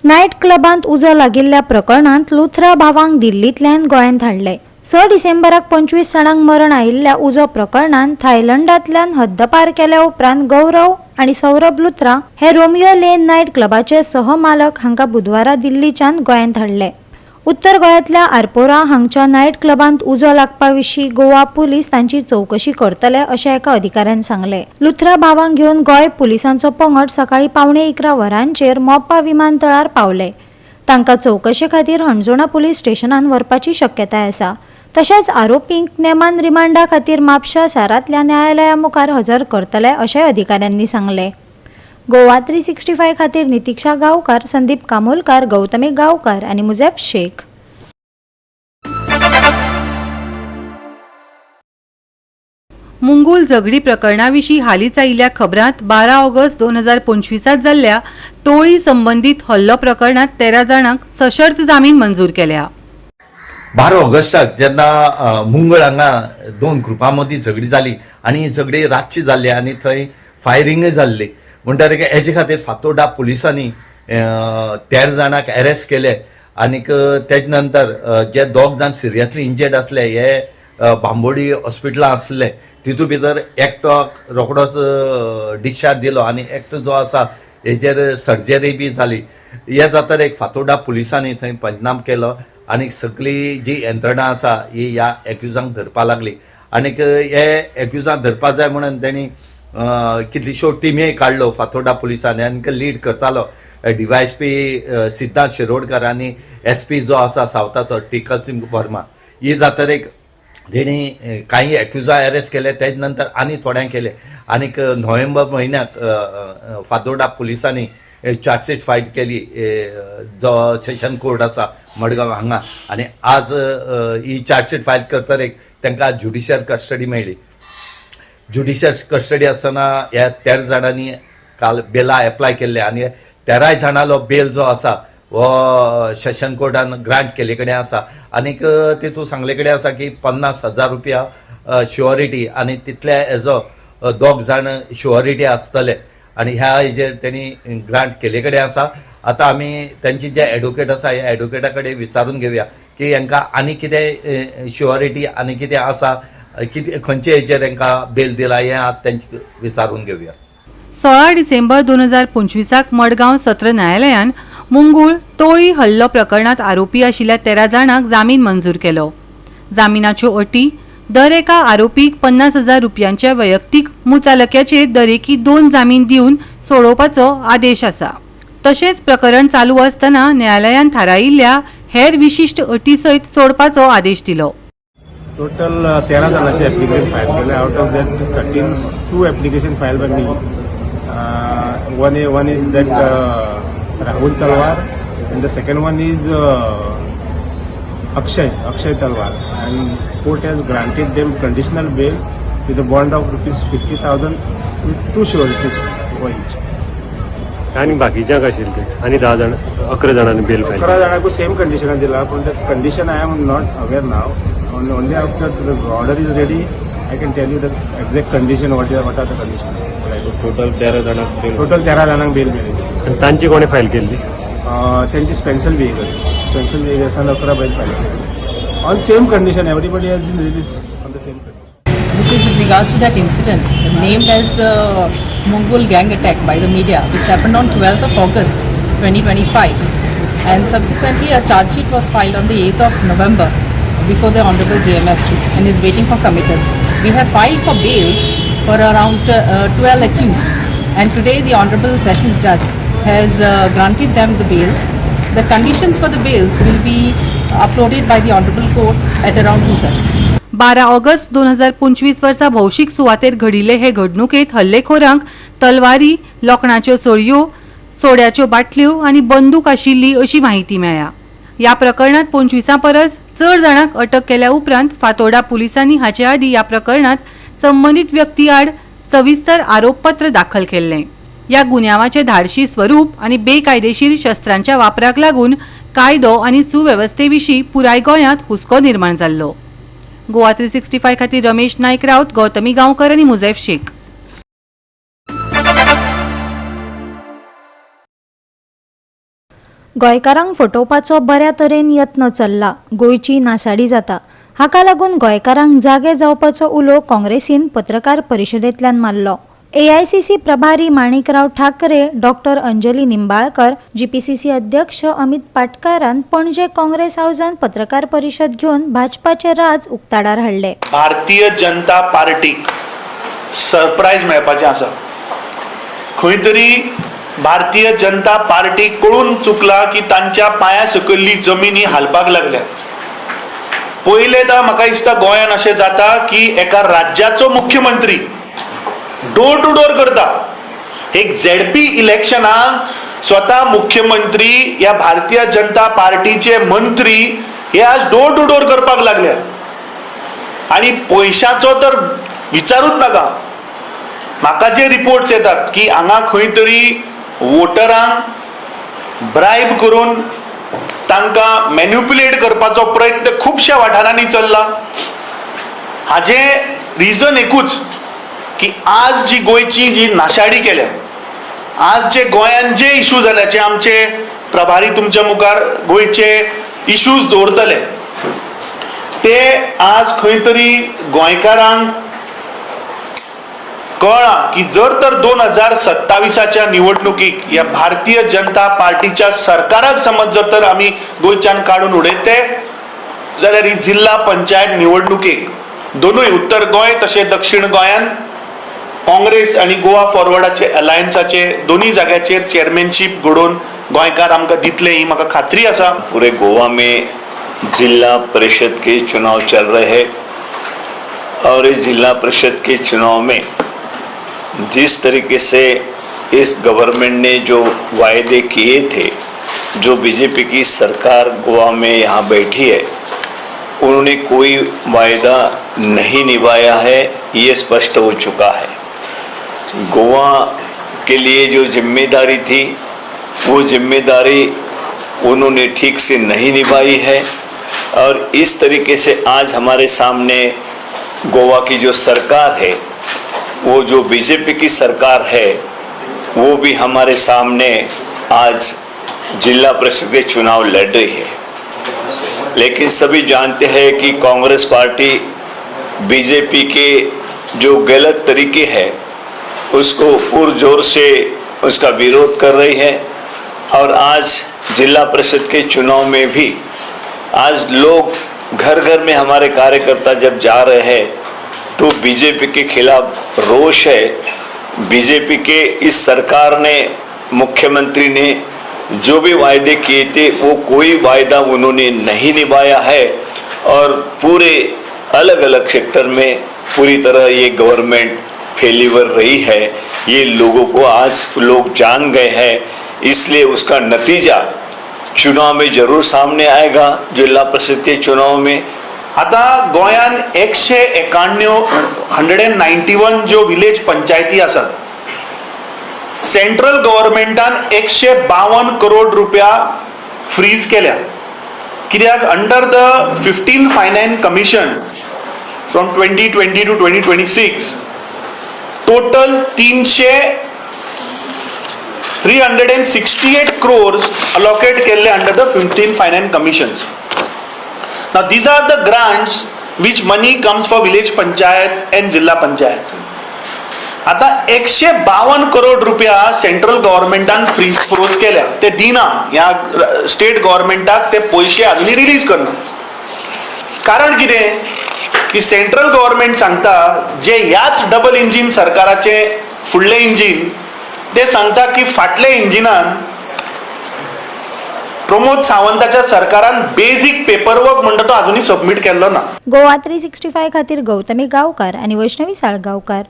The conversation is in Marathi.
नायट क्लबांत उजो लागिल्ल्या प्रकरणांत लुथरा भावांक दिल्लींतल्यान गोंयांत हाडले। 6 डिसेंबराक 25 जाणांक मरण आयिल्ल्या उजो प्रकरणांत थायलंडांतल्यान हद्दपार केल्या उपरांत गौरव आनी सौरभ लुथरा हे रोमियो लेन नायट क्लबाचे सहमालक हांकां बुधवारा दिल्लीच्यान गोंयांत हाडले। उत्तर गोंयांतल्या आरपोरा हांगच्या नायट क्लबांत उजो लागपा विशीं गोवा पुलीस तांची चौकशी करतले अशें एका अधिकाऱ्यान सांगले। लुथरा भावांक घेवन गोंय पुलिसांचो पंगड सकाळी 11:15 वरांचेर मोप्पा विमानतळार पावले। तांकां चौकशे खातीर हणजोणा पुलीस स्टेशनान व्हरपाची शक्यताय आसा। तशेंच आरोपींक नेमान रिमांडा खातीर म्हापशा शारांतल्या न्यायालया मुखार हजर करतले अशें अधिकाऱ्यांनी सांगले। गोवा 365 खातीर नितीक्षा गांवकार, संदीप कामोलकार, गौतमी गांवकार आनी मुजेफ शेख। मुंगूल झगडी प्रकरणाविशीं हालींच आयिल्ल्या खबरांत 12 ऑगस्ट 2025 जाल्ल्या टोळी संबंदीत हल्लो प्रकरणात 13 जाणांक सशर्त जामीन मंजूर केल्या। 12 ऑगस्टाक जेन्ना मुंगळ हांगा 2 ग्रुपां मदीं झगडी जाली आनी झगडी रातची जाल्ली आनी थंय फायरिंगय जाल्ली म्हणटकीर हेजे खातीर फातोर्डा पुलिसांनी 13 जाणांक अरेस्ट केले आनीक तेजे नंतर जे 2 जाण सिरियसली इंजर्ड आसले हे बांबोडी हॉस्पिटलांत आसले तितूंत भितर एकटो रोखडोच डिस्चार्ज दिलो आनी एकटो जो आसा हेजेर सर्जरी बी जाली। हे जाल्यार एक फातोर्डा पुलिसांनी थंय पंचनाम केलो आनी सगळी जी यंत्रणा आसा ही ह्या एक्युजांक धरपा लागली आनीक हे एक्युजांक धरपा जाय म्हणून तेणी कितल्योश्यो टिमी काडल्यो फातोर्डा पुलिसांनी आनी लीड करतालो DYSP सिद्धांत शिरोडकर आनी SP जो आसा सावथाचो टिकल सिंग वर्मा। ही जातर एक जेणी काही एक्युजा अरेस्ट केले तेज नंतर आनी थोड्यांक केले आनीक नोव्हेंबर म्हयन्याक फातोर्डा पुलिसांनी चार्जशीट फायल केली जो सेशन कोर्ट आसा मडगांव हांगा आनी आज ही चार्जशीट फायल करतर एक तांकां ज्युडिशियल कस्टडी मेळ्ळी। ज्युडिशियल कस्टडी आसतना ह्या 13 जाणांनी काल बेला एप्लाय केल्ले आनी 13 जाणांलो बेल जो आसा हो सेशन कोर्टान ग्रांट केले कडेन आसा आनीक तितूंत सांगले कडेन आसा की 50,000 रुपया शुअरिटी आनी तितले हेजो 2 जाण शुअरिटी आसतले आनी ह्या हेजेर तेणी ग्रांट केले कडेन आसा। आतां आमी तांची जे एडवोकेट आसा ह्या एडवोकेटा कडेन विचारून घेवया की हांकां आनी कितें शुअरिटी आनी कितें आसा कितें खंयचे हेजेर हांकां बेल दिला हें आज तांचे विचारून घेवया। 16 डिसेंबर 2025 मडगांव सत्र न्यायालयान मुंगूळ टोळी हल्लो प्रकरणात आरोपी आशिल्ल्या 13 जाणांक जामीन मंजूर केलो। जामिनाच्यो अटी दर एका आरोपीक 50,000 रुपयांच्या वैयक्तीक मुचालक्याचेर दरेकी 2 जामीन दिवन सोडोवपाचो आदेश आसा। तशेंच प्रकरण चालू आसतना न्यायालयान थारायिल्ल्या हेर विशिष्ट अटी सयत सोडपाचो आदेश दिलो। टोटल 13 जणांचे ऍप्लिकेशन फायल केले। Out of that 2 application file by me. one is that Rahul Talwar and the second one is Akshay Talwar, and court has granted them conditional bail with a bond of ₹50,000 with 2 sureties for each. आणि बाकीच्या कशें ते आनी 10 जाण 11 जाणांनी बेल फायल 11 जाणांक सेम कंडिशन दिला पण that condition I am not aware now. Only after the order is ready I can tell you the exact condition what are the conditions. Total 13 जाणांक बेल टोटल 13 जाणांक बेल मेळ्ळी। तांची कोणी फायल केल्ली? त्यांची स्पेन्सल व्हेकल्स आणि 11 बेल फायल केली on same condition. Everybody has been release on the same condition. This is with regards to that incident named as the Mongol gang attack by the media, which happened on 12th of August 2025, and subsequently a charge sheet was filed on the 8th of November before the Honorable JMFC and is waiting for committal. We have filed for bails for around 12 accused, and today the Honorable Sessions Judge has granted them the bails. The conditions for the bails will be uploaded by the Honorable Court at around 2:30. 12 August 2025 वर्सा भौशीक सुवातेर घडिल्ले हे घडणुकेत हल्लेखोरांक तलवारी, लोखणाच्यो सळयो, सोड्याच्यो बाटल्यो आनी बंदूक आशिल्ली अशी माहिती मेळ्ळ्या। या प्रकरणात 25 परस चड जाणांक अटक केल्या उपरांत फातोर्डा पुलिसांनी हाचे आदी या प्रकरणात संबंधित व्यक्ती आड सविस्तर आरोपपत्र दाखल केल्ले। या गुन्यांवाचे धाडशी स्वरूप आनी बेकायदेशीर शस्त्रांच्या वापराक लागून कायदो आनी सुवेवस्थेविशीं पुराय गोंयांत हुस्को निर्माण जाल्लो। गोवा 365 खातीर रमेश नायक रावत, गौतमी गांवकर आनी मुजेफ शेख। गोंयकारांक फटोवपाचो बऱ्या तरेन यत्न चल्ला, गोंयची नासाडी जाता. हाका लागून गोंयकारांक जागे जावपाचो उलो काँग्रेसीन पत्रकार परिशदेंतल्यान मारलो. AICC प्रभारी माणिकराव ठाकरे, डॉक्टर अंजली निंबाळकर, GPCC अध्यक्ष अमित पाटकारान पणजे काँग्रेस हाऊसान पत्रकार परिशद घेवन भाजपाचे राज उक्ताडार हाडले. भारतीय जनता पार्टीक सरप्राईज मेळपाचें आसा. खंय तरी भारतीय जनता पार्टीक कळून चुकला की तांच्या पांया सकयल्ली जमीन ही हालपाक लागल्या. पयलेंदा म्हाका दिसता गोंयान अशें जाता की एका राज्याचो मुख्यमंत्री डोर टू डोर करता. एक ZP इलेक्शनाक स्वता मुख्यमंत्री ह्या भारतीय जनता पार्टीचे मंत्री हे आज डोर टू डोर करपाक लागल्या. आणि पयशांचो तर विचारूच नाका. म्हाका जे रिपोर्ट्स येतात की हांगा खंय तरी वोटरांक ब्रायब करून तांकां मॅन्युप्युलेट करपाचो प्रयत्न खुबश्या वाठारांनी चल्ला. हाजें रिजन एकूच की आज जी गोंयची जी नाशाडी केल्या, आज जे गोंयान जे इशू जाल्याचे आमचे प्रभारी तुमच्या मुखार गोंयचे इशूज दवरतले ते आज खंय तरी गोंयकारांक कळ्ळा की जर तर 2027च्या निवडणुकीक ह्या भारतीय जनता पार्टीच्या सरकाराक समज जर तर आमी गोंयच्यान काडून उडयते जाल्यार ही जिल्हा पंचायत निवडणुकीक दोनूय उत्तर गोंय तशें दक्षिण गोंयान काँग्रेस आणि गोवा फॉरवर्डाचे अलायन्साचे दोन्ही जाग्याचेर चेअरमॅनशीप घडोवन गोंयकार आमकां दितले ही म्हाका खात्री आसा. पूरे गोवा में जिला परिषद के चुनाव चल रहे हैं और इस जिला परिषद के चुनाव में जिस तरीके से इस गवर्नमेंट ने जो वायदे किए थे, जो बीजेपी की सरकार गोवा में यहाँ बैठी है, उन्होंने कोई वायदा नहीं निभाया है, ये स्पष्ट हो चुका है. गोवा के लिए जो जिम्मेदारी थी वो जिम्मेदारी उन्होंने ठीक से नहीं निभाई है. और इस तरीके से आज हमारे सामने गोवा की जो सरकार है, वो जो बीजेपी की सरकार है, वो भी हमारे सामने आज जिला परिषद के चुनाव लड़ रही है. लेकिन सभी जानते हैं कि कांग्रेस पार्टी बीजेपी के जो गलत तरीके हैं उसको पुरजोर से उसका विरोध कर रही है. और आज जिला परिषद के चुनाव में भी आज लोग घर घर में हमारे कार्यकर्ता जब जा रहे हैं तो बीजेपी के खिलाफ रोष है. बीजेपी के इस सरकार ने, मुख्यमंत्री ने जो भी वायदे किए थे वो कोई वायदा उन्होंने नहीं निभाया है. और पूरे अलग अलग सेक्टर में पूरी तरह ये गवर्नमेंट फेल्यूर रही है. ये लोगों को आज लोग जान गए हैं. इसलिए उसका नतीजा चुनाव में जरूर सामने आएगा. जिला परिषद के चुनाव में आता गोंयान 191 जो विलेज पंचायती आसात, सेंट्रल गव्हर्नमेंटान 152 करोड रुपया फ्रीज केल्या. कित्याक under the 15 finance commission from 2020 to 2026 total 368 crores allocate केले under the 15 finance commissions. Now these are the grants which money comes for village panchayat and जिल्हा पंचायत. आता 152 करोड रुपया सेंट्रल गव्हर्नमेंटान फ्रोज केल्या. ते दिना या स्टेट गव्हर्नमेंटाक ते पैसे अजूनही रिलीज करना. कारण कितें की सेंट्रल गव्हर्नमेंट सांगता जे ह्याच डबल इंजिन सरकाराचे फुडले इंजिन ते सांगता की फाटले इंजिनान प्रमोद सावंताच्या सरकारान बेसिक पेपरवर्क म्हणटा तो अजूनही सबमिट केल्लो ना. गोवा 365 खातीर गौतमी गांवकार आनी वैष्णवी साळगांवकार.